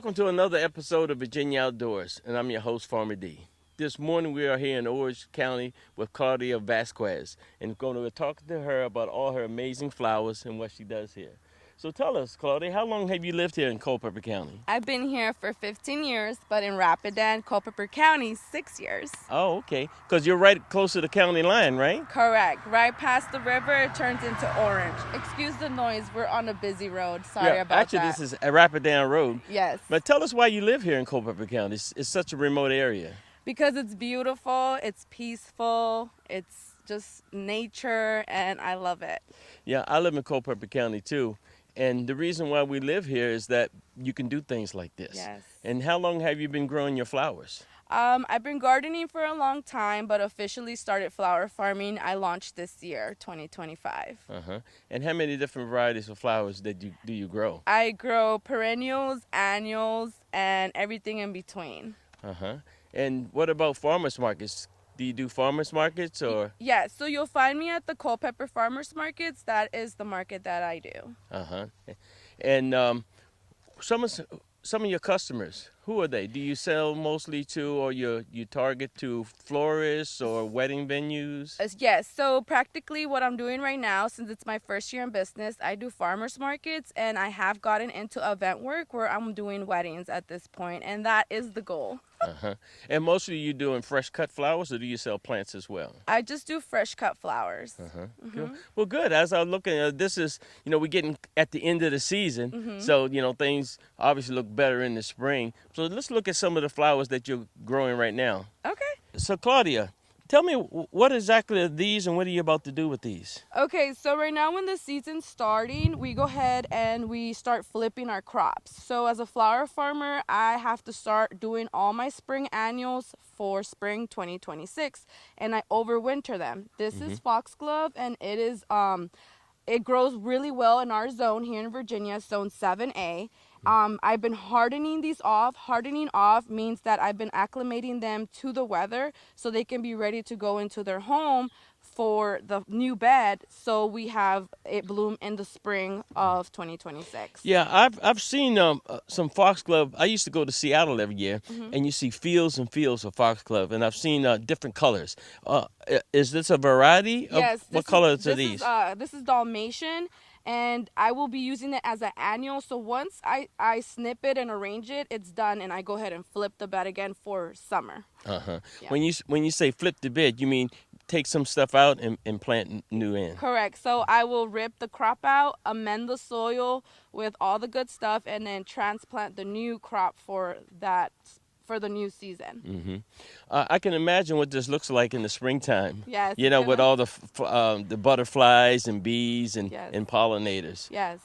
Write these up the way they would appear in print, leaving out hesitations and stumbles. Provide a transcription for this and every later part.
Welcome to another episode of Virginia Outdoors, and I'm your host, Farmer D. This morning we are here in Orange County with Claudia Vasquez, and going to talk to her about all her amazing flowers and what she does here. So tell us, Claudia, how long have you lived here in Culpeper County? I've been here for 15 years, but in Rapidan, Culpeper County, 6 years. Oh, okay, because you're right close to the county line, right? Correct. Right past the river, it turns into orange. Excuse the noise. We're on a busy road. Sorry about actually, that. this is a Rapidan Road. Yes. But tell us why you live here in Culpeper County. It's such a remote area. Because it's beautiful, it's peaceful, it's just nature, and I love it. Yeah, I live in Culpeper County too. And the reason why we live here is that you can do things like this. Yes. And how long have you been growing your flowers? I've been gardening for a long time, but officially started flower farming. I launched this year, 2025. Uh-huh. And how many different varieties of flowers do you grow? I grow perennials, annuals, and everything in between. Uh-huh. And what about farmers markets? Do you do farmers markets or? Yeah, so you'll find me at the Culpeper Farmers Markets. That is the market that I do. Uh-huh. And some of some of your customers, who are they? Do you sell mostly to, or you target to florists or wedding venues? Yes, so practically what I'm doing right now, since it's my first year in business, I do farmers markets, and I have gotten into event work where I'm doing weddings at this point, and that is the goal. Uh-huh. And mostly you doing fresh cut flowers, or do you sell plants as well? I just do fresh cut flowers. Uh-huh. Good. Well, good. As I'm looking, this is, we're getting at the end of the season, so, things obviously look better in the spring. So let's look at some of the flowers that you're growing right now. Okay. So, Claudia, tell me what exactly are these and what are you about to do with these? Okay, so right now when the season's starting, we go ahead and we start flipping our crops. So as a flower farmer, I have to start doing all my spring annuals for spring 2026, and I overwinter them. This is foxglove, and it grows really well in our zone here in Virginia, zone 7A. I've been hardening these off. Hardening off means that I've been acclimating them to the weather so they can be ready to go into their home for the new bed, so we have it bloom in the spring of 2026. Yeah, I've seen some foxglove. I used to go to Seattle every year, and you see fields and fields of foxglove, and I've seen different colors. Is this a variety? Yes. What colors are these? This is Dalmatian, and I will be using it as an annual. So once I snip it and arrange it, it's done, and I go ahead and flip the bed again for summer. Uh-huh. Yeah. When you say flip the bed, you mean take some stuff out and plant new in? Correct. So I will rip the crop out, amend the soil with all the good stuff, and then transplant the new crop for the new season. Mm-hmm. I can imagine what this looks like in the springtime. Yes. With all the butterflies and bees and, Yes. and pollinators. Yes.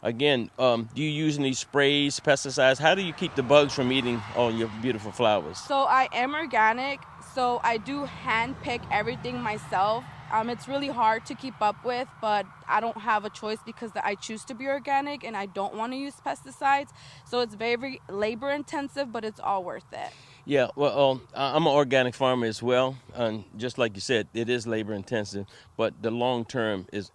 Again, do you use any sprays, pesticides? How do you keep the bugs from eating all your beautiful flowers? So I am organic, so I do hand pick everything myself. It's really hard to keep up with, but I don't have a choice because I choose to be organic and I don't want to use pesticides. So it's very labor intensive, but it's all worth it. Yeah, well, I'm an organic farmer as well, and just like you said, it is labor intensive, but the long term is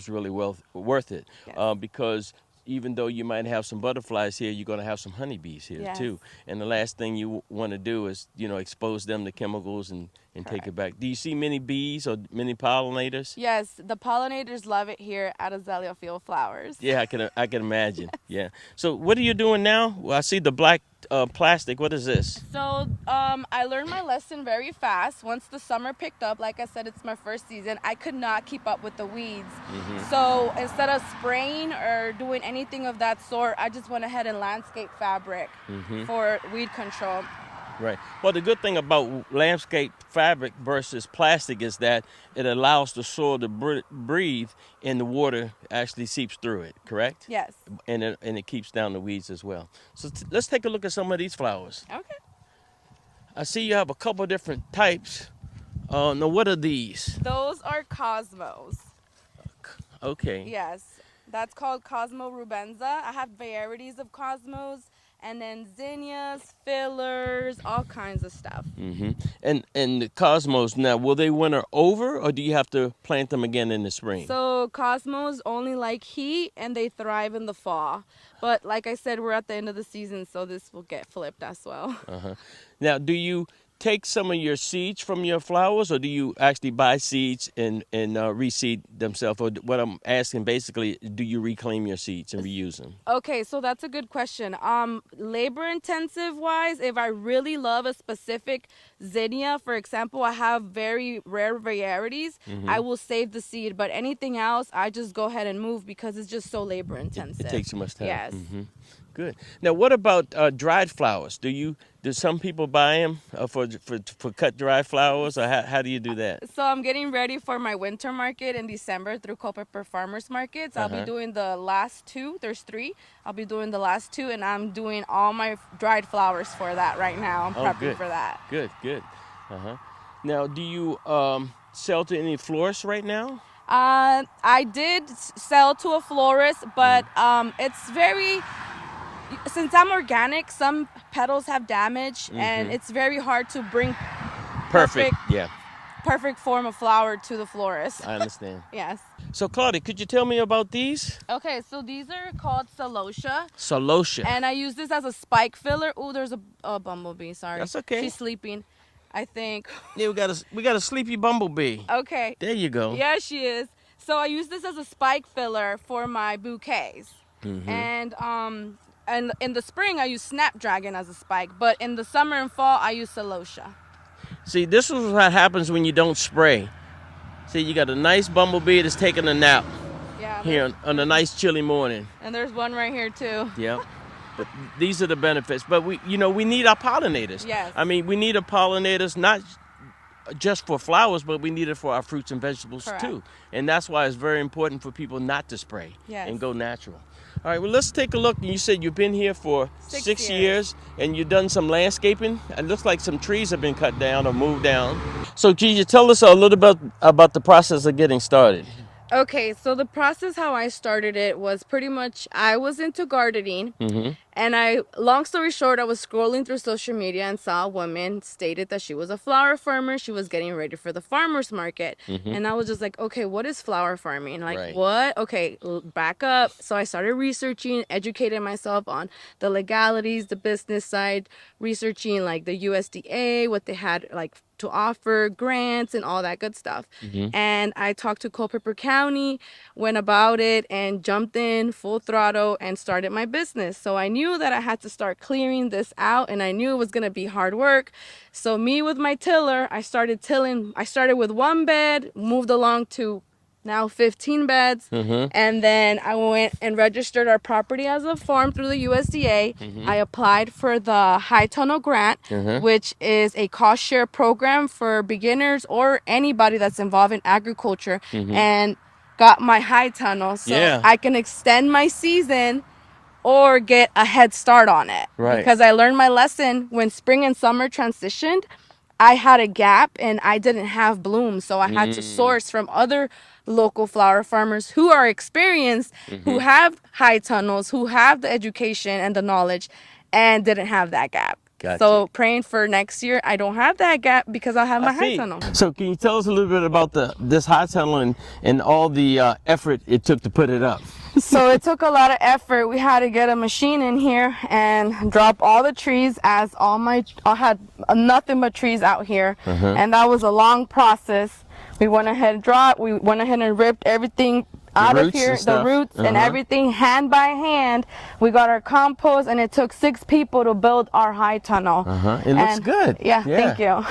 really worth it. Yes. Because even though you might have some butterflies here, you're going to have some honeybees here Yes. too. And the last thing you want to do is, expose them to chemicals and take it back. Do you see many bees or many pollinators? Yes, the pollinators love it here at Azalea Field Flowers. Yeah, I can imagine. Yeah. So what are you doing now? Well, I see the black plastic. What is this? So I learned my lesson very fast. Once the summer picked up, like I said, it's my first season, I could not keep up with the weeds. So instead of spraying or doing anything of that sort, I just went ahead and landscape fabric for weed control. Right. Well, the good thing about landscape fabric versus plastic is that it allows the soil to breathe and the water actually seeps through it, correct? Yes. And it keeps down the weeds as well. So let's take a look at some of these flowers. Okay. I see you have a couple different types. Now, what are these? Those are cosmos. Okay. Yes. That's called Cosmo rubenza. I have varieties of cosmos, and then zinnias, fillers, all kinds of stuff. And the cosmos now, will they winter over, or do you have to plant them again in the spring? So cosmos only like heat and they thrive in the fall. But like I said, we're at the end of the season, so this will get flipped as well. Now, do you take some of your seeds from your flowers, or do you actually buy seeds and reseed themselves? Or what I'm asking basically, do you reclaim your seeds and reuse them? Okay, so that's a good question. Labor intensive wise, if I really love a specific zinnia, for example, I have very rare varieties, I will save the seed. But anything else, I just go ahead and move because it's just so labor intensive. It takes too much time. Yes. Good. Now, what about dried flowers? Do some people buy them for cut dried flowers, or how do you do that? So I'm getting ready for my winter market in December through Culpeper Farmers Markets. I'll be doing the last two. There's three. I'll be doing the last two, and I'm doing all my dried flowers for that right now. I'm prepping good. for that. Good. Now, do you sell to any florists right now? I did sell to a florist, but it's very, since I'm organic, some petals have damage, and it's very hard to bring Perfect. Yeah, perfect form of flower to the florist. I understand. Yes. So, Claudia, could you tell me about these? Okay, so these are called celosia. Celosia. And I use this as a spike filler. Oh, there's a bumblebee. Sorry. That's okay. She's sleeping, I think. Yeah, we got a sleepy bumblebee. Okay. There you go. Yeah, she is. So I use this as a spike filler for my bouquets. And in the spring I use snapdragon as a spike, but in the summer and fall I use celosia. See, this is what happens when you don't spray. See, you got a nice bumblebee that's taking a nap Yeah. here on a nice chilly morning. And there's one right here too. Yep. But these are the benefits. But we need our pollinators. Yes. I mean, we need our pollinators not just for flowers, but we need it for our fruits and vegetables Correct. too. And that's why it's very important for people not to spray and go natural. All right, well, let's take a look. You said you've been here for 6 years, and you've done some landscaping. It looks like some trees have been cut down or moved down. So can you tell us a little bit about the process of getting started? Okay, so the process how I started it was pretty much I was into gardening, and long story short, I was scrolling through social media and saw a woman stated that she was a flower farmer. She was getting ready for the farmers market, and I was just like, okay, what is flower farming? Like, Right. what? Okay, back up. So I started researching, educating myself on the legalities, the business side, researching like the USDA, what they had like to offer, grants and all that good stuff. And I talked to Culpeper County, went about it and jumped in full throttle and started my business. So I knew that I had to start clearing this out, and I knew it was going to be hard work. So me with my tiller, I started tilling. I started with one bed, moved along to now 15 beds, and then I went and registered our property as a farm through the USDA. I applied for the high tunnel grant, which is a cost share program for beginners or anybody that's involved in agriculture, and got my high tunnel so I can extend my season or get a head start on it. Right. Because I learned my lesson when spring and summer transitioned. I had a gap and I didn't have blooms, so I had to source from other local flower farmers who are experienced, who have high tunnels, who have the education and the knowledge, and didn't have that gap. Gotcha. So praying for next year, I don't have that gap because I'll have my high tunnel. So can you tell us a little bit about this high tunnel and all the effort it took to put it up? So it took a lot of effort. We had to get a machine in here and drop all the trees, as I had nothing but trees out here, and that was a long process. We went ahead and ripped everything out of here, the roots and everything, hand by hand. We got our compost, and it took 6 people to build our high tunnel. It looks good. Yeah, thank you.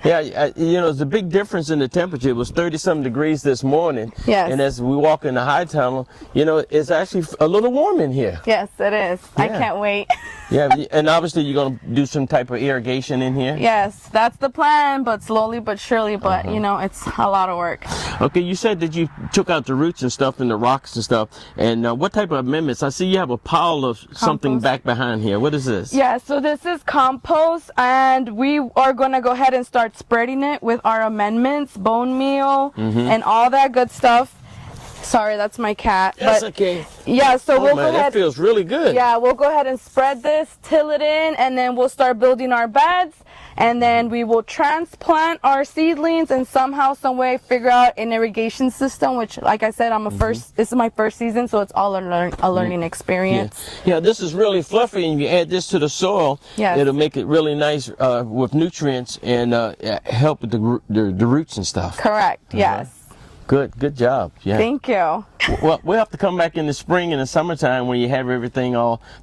Yeah, it's a big difference in the temperature. It was 30-some degrees this morning. Yes. And as we walk in the high tunnel, it's actually a little warm in here. Yes, it is. I can't wait. Yeah, and obviously you're going to do some type of irrigation in here? Yes, that's the plan, but slowly but surely, but it's a lot of work. Okay, you said that you took out the roots and stuff and the rocks and stuff. And what type of amendments? I see you have a pile of something back behind here. What is this? Yeah, so this is compost, and we are going to go ahead and start spreading it with our amendments, bone meal, and all that good stuff. Sorry, that's my cat. That's but okay. yeah, so Oh we'll man, go that ahead. feels really good. Yeah, we'll go ahead and spread this, till it in, and then we'll start building our beds. And then we will transplant our seedlings and somehow, some way, figure out an irrigation system. Which, like I said, this is my first season, so it's all a learning experience. Yeah, this is really fluffy, and you add this to the soil, Yes. it'll make it really nice with nutrients and help with the roots and stuff. Correct. Yes. Good job. Yeah. Thank you. Well, we'll have to come back in the spring and the summertime when you have everything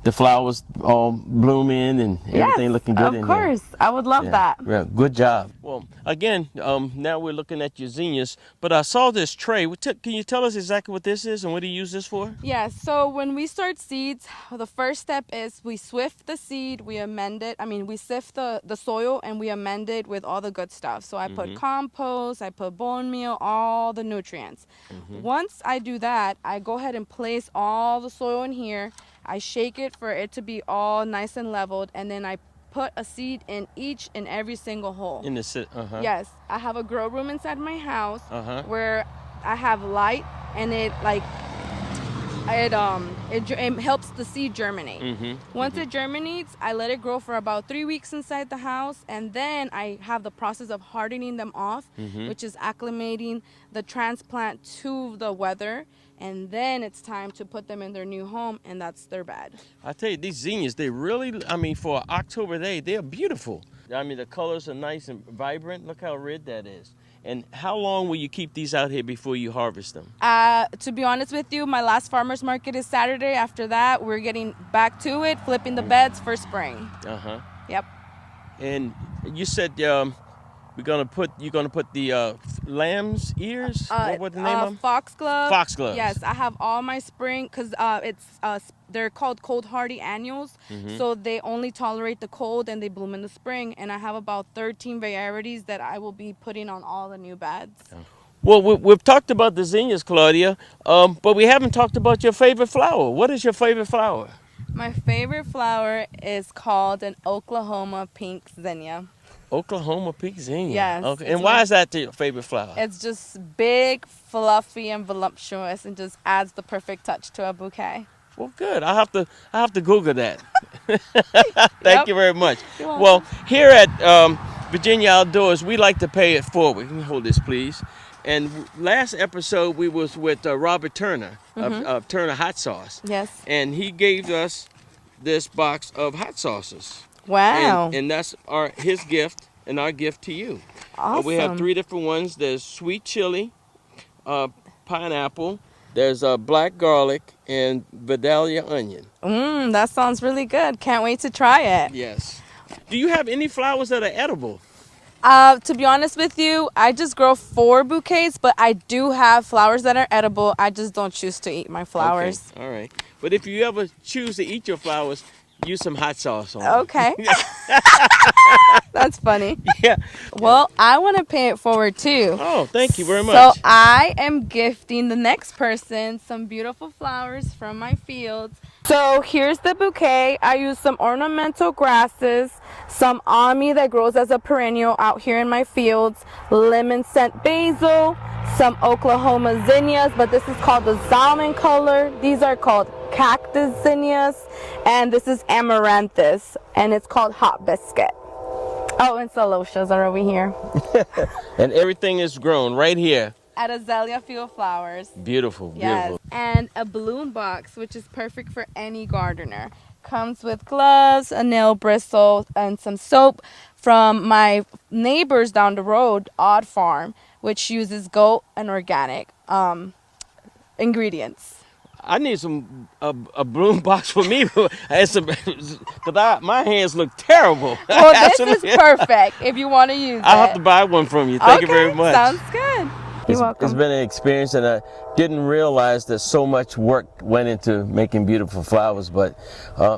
the flowers all blooming and everything Yes, looking good of course. I would love that. Yeah, good job. Well, again, now we're looking at your zinnias, but I saw this tray. Can you tell us exactly what this is and what do you use this for? Yeah, so when we start seeds, the first step is we sift the seed, we amend it. We sift the soil and we amend it with all the good stuff. So I put compost, I put bone meal, all the nutrients. Once I do that, I go ahead and place all the soil in here. I shake it for it to be all nice and leveled, and then I put a seed in each and every single hole. Yes, I have a grow room inside my house where I have light, and it helps the seed germinate. Once it germinates, I let it grow for about 3 weeks inside the house, and then I have the process of hardening them off, which is acclimating the transplant to the weather, and then it's time to put them in their new home, and that's their bed. I tell you, these zinnias, they really, for October day, they're beautiful. The colors are nice and vibrant. Look how red that is. And how long will you keep these out here before you harvest them? To be honest with you, my last farmer's market is Saturday. After that, we're getting back to it, flipping the beds for spring. Yep. And you said you're gonna put the lamb's ears. What the name of them? Foxglove. Foxgloves. Yes, I have all my spring because they're called cold hardy annuals, so they only tolerate the cold and they bloom in the spring. And I have about 13 varieties that I will be putting on all the new beds. Well, we've talked about the zinnias, Claudia, but we haven't talked about your favorite flower. What is your favorite flower? My favorite flower is called an Oklahoma pink zinnia. Oklahoma pink zinnia. Yes. Okay. And why is that your favorite flower? It's just big, fluffy, and voluptuous, and just adds the perfect touch to a bouquet. Well, good. I have to Google that. Thank you very much. You're welcome. Well, here at Virginia Outdoors, we like to pay it forward. Can you hold this, please? And last episode, we was with Robert Turner of Turner Hot Sauce. Yes. And he gave us this box of hot sauces. Wow. And that's his gift and our gift to you. Awesome. We have 3 different ones. There's sweet chili, pineapple, there's black garlic, and Vidalia onion. That sounds really good. Can't wait to try it. Yes. Do you have any flowers that are edible? To be honest with you, I just grow 4 bouquets, but I do have flowers that are edible. I just don't choose to eat my flowers. Okay. All right. But if you ever choose to eat your flowers, use some hot sauce on them. Okay. That's funny. Yeah. Well, I want to pay it forward too. Oh, thank you very much. So I am gifting the next person some beautiful flowers from my fields. So here's the bouquet. I use some ornamental grasses, some Ami that grows as a perennial out here in my fields, lemon scent basil, some Oklahoma zinnias, but this is called the salmon color. These are called cactus zinnias, and this is amaranthus, and it's called hot biscuit. Oh, and celotias are over here. And everything is grown right here. At Azalea Field Flowers. Beautiful, Yes. beautiful. And a bloom box, which is perfect for any gardener. Comes with gloves, a nail bristle, and some soap from my neighbors down the road, Odd Farm, which uses goat and organic ingredients. I need a bloom box for me. Because my hands look terrible. Well, this is perfect if you want to use it. I'll have to buy one from you. Thank you very much. Sounds good. You're welcome. It's been an experience, and I didn't realize that so much work went into making beautiful flowers, but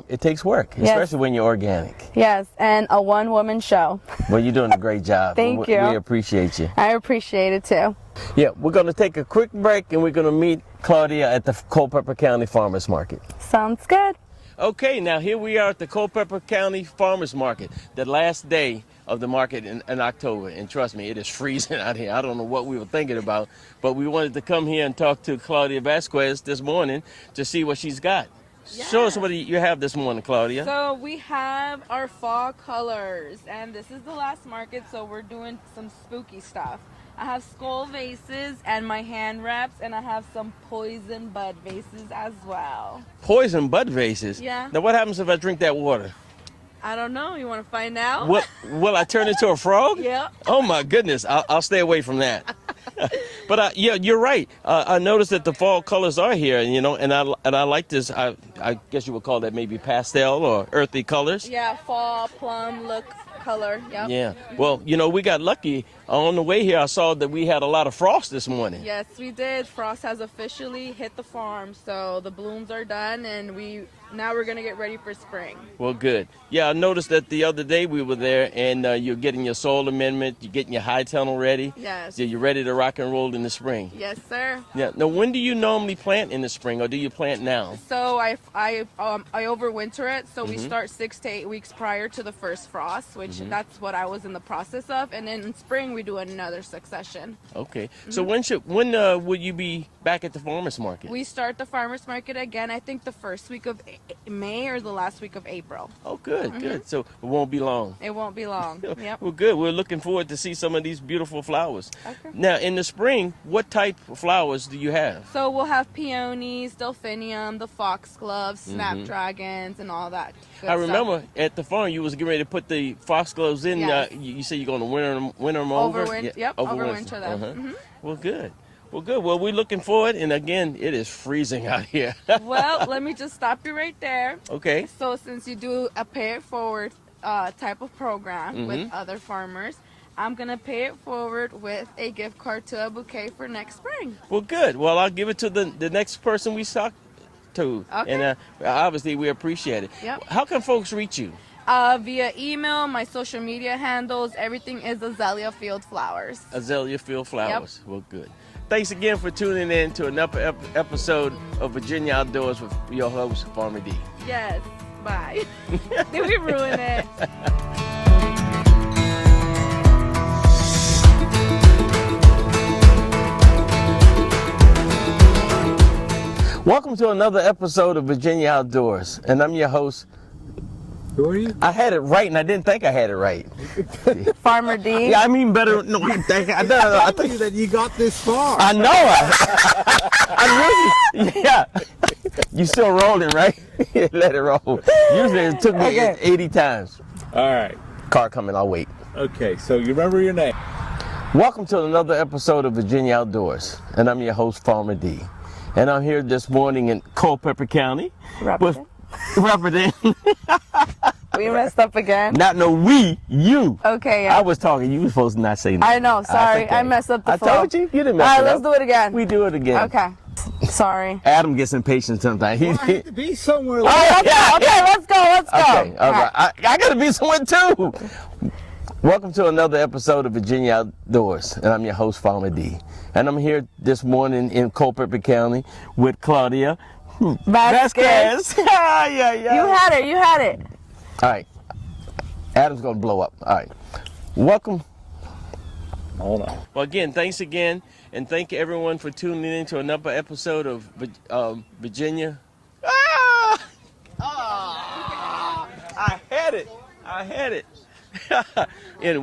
it takes work, especially when you're organic. Yes, and a one-woman show. Well, you're doing a great job. Thank you. We appreciate you. I appreciate it too. Yeah, we're going to take a quick break, and we're going to meet Claudia at the Culpeper County Farmers Market. Sounds good. Okay, now here we are at the Culpeper County Farmers Market, the last day of the market in October. And trust me, it is freezing out here. I don't know what we were thinking about, but we wanted to come here and talk to Claudia Vasquez this morning to see what she's got. Show us Yes. what you have this morning, Claudia. So we have our fall colors, and this is the last market, so we're doing some spooky stuff. I have skull vases and my hand wraps, and I have some poison bud vases as well. Poison bud vases? Yeah. Now what happens if I drink that water? I don't know. You want to find out? Will I turn into a frog? Yep. Oh my goodness, I'll stay away from that. But yeah, you're right. I noticed that the fall colors are here, and I like this. I guess you would call that maybe pastel or earthy colors. Yeah, fall plum look color. Yep. Yeah. Well, we got lucky. On the way here, I saw that we had a lot of frost this morning. Yes, we did. Frost has officially hit the farm, so the blooms are done, and now we're gonna get ready for spring. Well, good. Yeah, I noticed that the other day we were there, and you're getting your soil amendment, you're getting your high tunnel ready. Yes. So you're ready to rock and roll in the spring. Yes, sir. Yeah. Now, when do you normally plant in the spring, or do you plant now? So I overwinter it, so we start 6 to 8 weeks prior to the first frost, which that's what I was in the process of, and then in spring we do another succession. Okay. So when will you be back at the farmers market? We start the farmers market again, I think the first week of May or the last week of April. Oh, good, good. So it won't be long. It won't be long. Yep. Well, good. We're looking forward to see some of these beautiful flowers. Okay. Now, in the spring, what type of flowers do you have? So we'll have peonies, delphinium, the foxgloves, snapdragons, and all that good I remember stuff. at the farm you was getting ready to put the foxgloves in. Yes. You said you're going to winter them over? Overwinter them. Well, good. Well, good. Well, we're looking forward. And again, it is freezing out here. Well, let me just stop you right there. Okay. So since you do a pay it forward type of program with other farmers, I'm going to pay it forward with a gift card to a bouquet for next spring. Well, good. Well, I'll give it to the next person we talk to. Okay. And obviously, we appreciate it. Yep. How can folks reach you? Via email, my social media handles, everything is Azalea Field Flowers. Azalea Field Flowers. Yep. Well, good. Thanks again for tuning in to another episode of Virginia Outdoors with your host, Farmer D. Yes. Bye. Did we ruin it? Welcome to another episode of Virginia Outdoors, and I'm your host. Who are you? I had it right, and I didn't think I had it right. Farmer D. Yeah, I mean better. No, I think I You that you got this far. I know. I really. Yeah. You still rolling, right? Let it roll. Usually it took me 80 times. All right. Car coming. I'll wait. Okay, so you remember your name. Welcome to another episode of Virginia Outdoors, and I'm your host, Farmer D. And I'm here this morning in Culpeper County with representing. We messed up again. Not no we, you. Okay, yeah. I was talking. You were supposed to not say that. I know. Sorry, I messed up the I flow. told you. You didn't mess All it right, up. let's do it again. We do it again. Okay. Sorry. Adam gets impatient sometimes. I have to be somewhere. Okay, let's go. Okay, all right. I gotta be somewhere too. Welcome to another episode of Virginia Outdoors, and I'm your host, Farmer D. And I'm here this morning in Culpeper County with Claudia Vasquez. Yeah. You had it. All right. Adam's gonna blow up. All right. Welcome. Hold on. Well, again, thanks again, and thank everyone for tuning in to another episode of Virginia. I had it. Anyway.